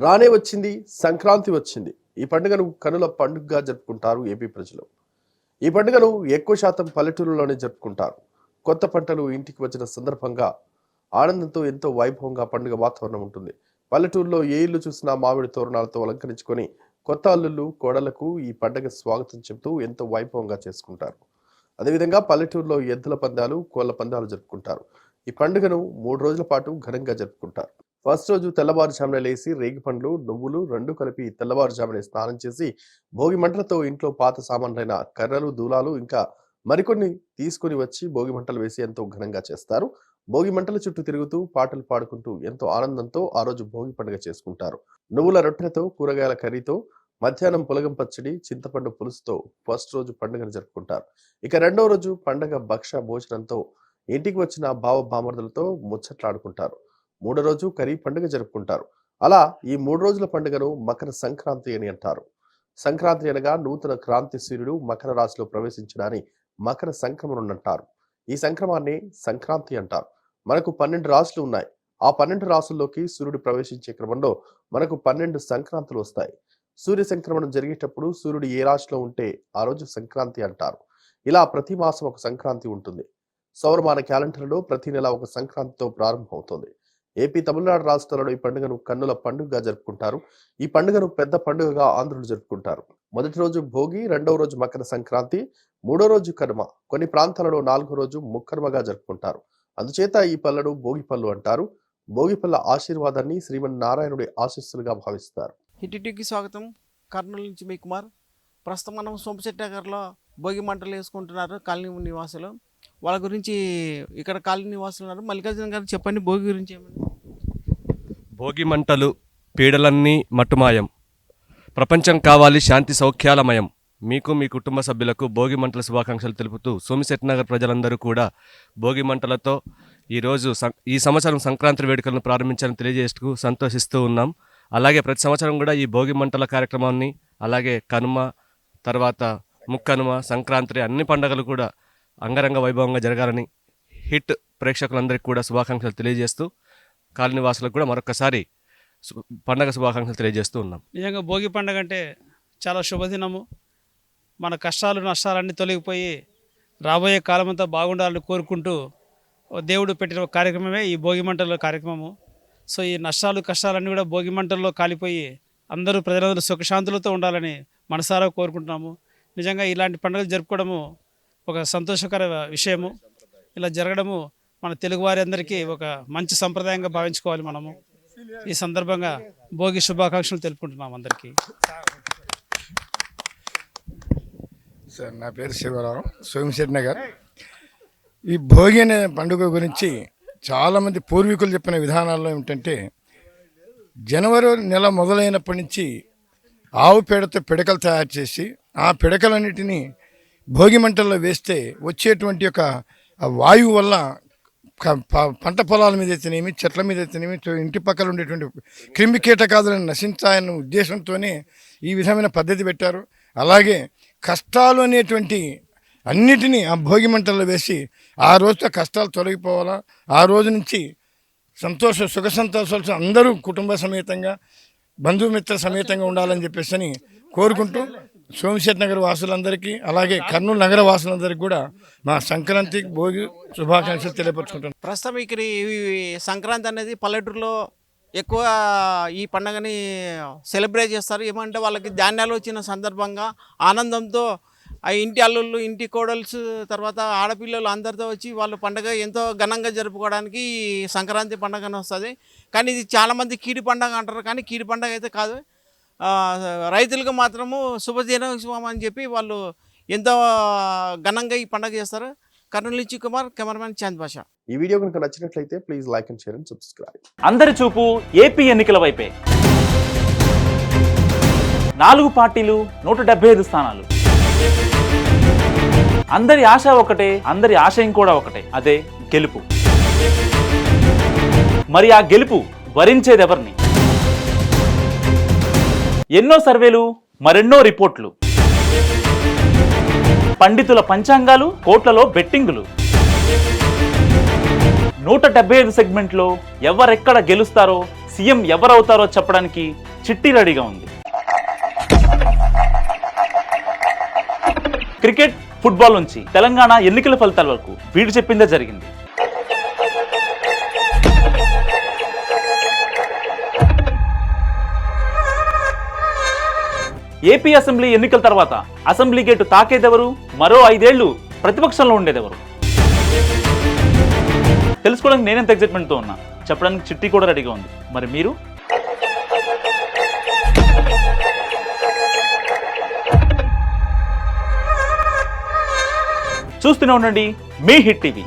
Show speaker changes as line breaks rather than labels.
రానే వచ్చింది సంక్రాంతి వచ్చింది. ఈ పండుగను కనుల పండుగగా జరుపుకుంటారు ఏపీ ప్రజలు. ఈ పండుగను ఎక్కువ శాతం పల్లెటూరులోనే జరుపుకుంటారు. కొత్త పంటలు ఇంటికి వచ్చిన సందర్భంగా ఆనందంతో ఎంతో వైభవంగా పండుగ వాతావరణం ఉంటుంది. పల్లెటూరులో ఏ ఇల్లు చూసినా మామిడి తోరణాలతో అలంకరించుకొని కొత్త అల్లుళ్ళు కోడలకు ఈ పండుగ స్వాగతం చెబుతూ ఎంతో వైభవంగా చేసుకుంటారు. అదేవిధంగా పల్లెటూరులో ఎద్దుల పందాలు, కోళ్ల పందాలు జరుపుకుంటారు. ఈ పండుగను 3 రోజుల పాటు ఘనంగా జరుపుకుంటారు. ఫస్ట్ రోజు తెల్లవారుజామున లేసి రేగి పండ్లు, నువ్వులు రెండు కలిపి తెల్లవారుజామునే స్నానం చేసి భోగి మంటలతో ఇంట్లో పాత సామాన్లైన కర్రలు, దూలాలు ఇంకా మరికొన్ని తీసుకుని వచ్చి భోగి మంటలు వేసి ఎంతో ఘనంగా చేస్తారు. భోగి మంటల చుట్టూ తిరుగుతూ పాటలు పాడుకుంటూ ఎంతో ఆనందంతో ఆ రోజు భోగి పండుగ చేసుకుంటారు. నువ్వుల రొట్టెలతో, కూరగాయల కర్రీతో, మధ్యాహ్నం పులగం పచ్చడి, చింతపండు పులుసుతో ఫస్ట్ రోజు పండుగను జరుపుకుంటారు. ఇక రెండవ రోజు పండుగ భక్ష భోజనంతో ఇంటికి వచ్చిన బావ బామర్దులతో ముచ్చట్లాడుకుంటారు. మూడో రోజు కరీ పండుగ జరుపుకుంటారు. అలా ఈ 3 రోజుల పండుగను మకర సంక్రాంతి అని అంటారు. సంక్రాంతి అనగా నూతన క్రాంతి సూర్యుడు మకర రాశిలో ప్రవేశించడాన్ని మకర సంక్రమణం అంటారు. ఈ సంక్రమాన్ని సంక్రాంతి అంటారు. మనకు 12 రాశులు ఉన్నాయి. ఆ 12 రాశుల్లోకి సూర్యుడు ప్రవేశించే క్రమంలో మనకు 12 సంక్రాంతులు వస్తాయి. సూర్య సంక్రమణం జరిగేటప్పుడు సూర్యుడు ఏ రాశిలో ఉంటే ఆ రోజు సంక్రాంతి అంటారు. ఇలా ప్రతి మాసం ఒక సంక్రాంతి ఉంటుంది. సౌరమాన క్యాలెండర్లో ప్రతి నెల ఒక సంక్రాంతితో ప్రారంభమవుతుంది. ఏపీ, తమిళనాడు రాష్ట్రాలలో ఈ పండుగను కన్నుల పండుగగా జరుపుకుంటారు. ఈ పండుగను పెద్ద పండుగగా ఆంధ్రులు జరుపుకుంటారు. మొదటి రోజు భోగి, రెండవ రోజు మకర సంక్రాంతి, మూడో రోజు కనుమ. కొన్ని ప్రాంతాలలో 4వ రోజు ముక్కనుమగా జరుపుకుంటారు. అందుచేత ఈ పళ్ళను భోగి పళ్ళు అంటారు. భోగి పళ్ళ ఆశీర్వాదాన్ని శ్రీమన్నారాయణుడి ఆశీస్సులుగా భావిస్తారు.
హిటిటికి స్వాగతం. కర్నూలు నుంచి మీ కుమార్. ప్రస్తుతం మనం సోమశెట్టి నగర్లో భోగి మంటలు వేసుకుంటున్నారు కాలనీ నివాసులు. వాళ్ళ గురించి ఇక్కడ కాలనీ నివాసులు ఉన్నారు. మల్లికార్జున గారు చెప్పండి, భోగి గురించి ఏమన్నా?
భోగి మంటలు పీడలన్నీ మట్టుమాయం, ప్రపంచం కావాలి శాంతి సౌఖ్యాలమయం. మీకు మీ కుటుంబ సభ్యులకు భోగి మంటల శుభాకాంక్షలు తెలుపుతూ సోమశెట్టి నగర్ ప్రజలందరూ కూడా భోగి మంటలతో ఈ సంవత్సరం సంక్రాంతి వేడుకలను ప్రారంభించాలని తెలియజేస్తూ సంతోషిస్తూ ఉన్నాం. అలాగే ప్రతి సంవత్సరం కూడా ఈ భోగి మంటల కార్యక్రమాన్ని, అలాగే కనుమ, తర్వాత ముక్కనుమ, సంక్రాంతి అన్ని పండుగలు కూడా అంగరంగ వైభవంగా జరగాలని హిట్ ప్రేక్షకులందరికీ కూడా శుభాకాంక్షలు తెలియజేస్తూ కాలనీవాసులకు కూడా మరొకసారి పండగ శుభాకాంక్షలు తెలియజేస్తూ ఉన్నాం.
నిజంగా భోగి పండుగ అంటే చాలా శుభదినము. మన కష్టాలు నష్టాలన్నీ తొలగిపోయి రాబోయే కాలం అంతా బాగుండాలని కోరుకుంటూ దేవుడు పెట్టిన కార్యక్రమమే ఈ భోగి మంటల కార్యక్రమము. సో ఈ నష్టాలు కష్టాలన్నీ కూడా భోగి మంటల్లో కాలిపోయి అందరూ ప్రజలందరూ సుఖశాంతులతో ఉండాలని మనసారా కోరుకుంటున్నాము. నిజంగా ఇలాంటి పండుగలు జరుపుకోవడము ఒక సంతోషకర విషయము. ఇలా జరగడము మన తెలుగువారి అందరికీ ఒక మంచి సంప్రదాయంగా భావించుకోవాలి మనము. ఈ సందర్భంగా భోగి శుభాకాంక్షలు తెలుపుకుంటున్నాం అందరికీ.
సార్, నా పేరు శివరావు, సోమశెట్టి నగర్. ఈ భోగి అనే పండుగ గురించి చాలామంది పూర్వీకులు చెప్పిన విధానాల్లో ఏమిటంటే, జనవరి నెల మొదలైనప్పటి నుంచి ఆవు పేడతో పిడకలు తయారు చేసి ఆ పిడకలన్నిటినీ భోగి మంటల్లో వేస్తే వచ్చేటువంటి యొక్క వాయువు వల్ల పంట పొలాల మీద అయితేనేమి, చెట్ల మీద అయితేనేమి, ఇంటి పక్కల ఉండేటువంటి క్రిమి కీటకాదులను నశించాలనే ఉద్దేశంతోనే ఈ విధమైన పద్ధతి పెట్టారు. అలాగే కష్టాలు అనేటువంటి అన్నిటినీ ఆ భోగి మంటల్లో వేసి ఆ రోజుతో కష్టాలు తొలగిపోవాలా, ఆ రోజు నుంచి సుఖ సంతోషాలు అందరూ కుటుంబ సమేతంగా, బంధుమిత్ర సమేతంగా ఉండాలని చెప్పేసి కోరుకుంటూ సోమశెట్టి నగర్ వాసులందరికీ, అలాగే కర్నూలు నగర వాసులందరికీ కూడా మా సంక్రాంతి భోగి శుభాకాంక్షలు తెలియపరుచుకుంటాను.
ప్రస్తుతం ఇక్కడ ఈ సంక్రాంతి అనేది పల్లెటూరులో ఎక్కువ ఈ పండుగని సెలబ్రేట్ చేస్తారు. ఏమంటే వాళ్ళకి ధాన్యాలు వచ్చిన సందర్భంగా ఆనందంతో ఆ ఇంటి అల్లుళ్ళు, ఇంటి కోడల్స్, తర్వాత ఆడపిల్లలు అందరితో వచ్చి వాళ్ళు పండుగ ఎంతో ఘనంగా జరుపుకోవడానికి సంక్రాంతి పండుగని వస్తుంది. కానీ ఇది చాలామంది కీడి పండుగ అంటారు, కానీ కీడి పండుగ అయితే కాదు. రైతులకు మాత్రము శుభదినోత్సవం అని చెప్పి వాళ్ళు ఎంతో ఘనంగా ఈ పండుగ చేస్తారు. కర్నూలు నుంచి కుమార్, కెమెరామెన్ చాంద్ భాష.
ఈ వీడియో కనుక నచ్చినట్లయితే please like and share and subscribe.
అందరి చూపు ఏపీ ఎన్నికల వైపే. 4 పార్టీలు, 175 స్థానాలు. అందరి ఆశ ఒకటే, అందరి ఆశయం కూడా ఒకటే, అదే గెలుపు. మరి ఆ గెలుపు వరించేదెవరిని? ఎన్నో సర్వేలు, మరెన్నో రిపోర్ట్లు, పండితుల పంచాంగాలు, కోట్లలో బెట్టింగులు. 175 సెగ్మెంట్లో ఎవరెక్కడ గెలుస్తారో సీఎం ఎవరవుతారో చెప్పడానికి చిట్టి రెడీగా ఉంది. క్రికెట్, ఫుట్బాల్ నుంచి తెలంగాణ ఎన్నికల ఫలితాల వరకు వీడు చెప్పిందే జరిగింది. ఏపీ అసెంబ్లీ ఎన్నికల తర్వాత అసెంబ్లీ గేటు తాకేదెవరు, మరో 5 ఏళ్లు ప్రతిపక్షంలో ఉండేదెవరు తెలుసుకోవడానికి నేనెంత ఎగ్జైట్మెంట్తో ఉన్నా. చెప్పడానికి చిట్టి కూడా రెడీగా ఉంది. మరి మీరు? చూస్తూనే ఉండండి మీ హిట్ టీవీ.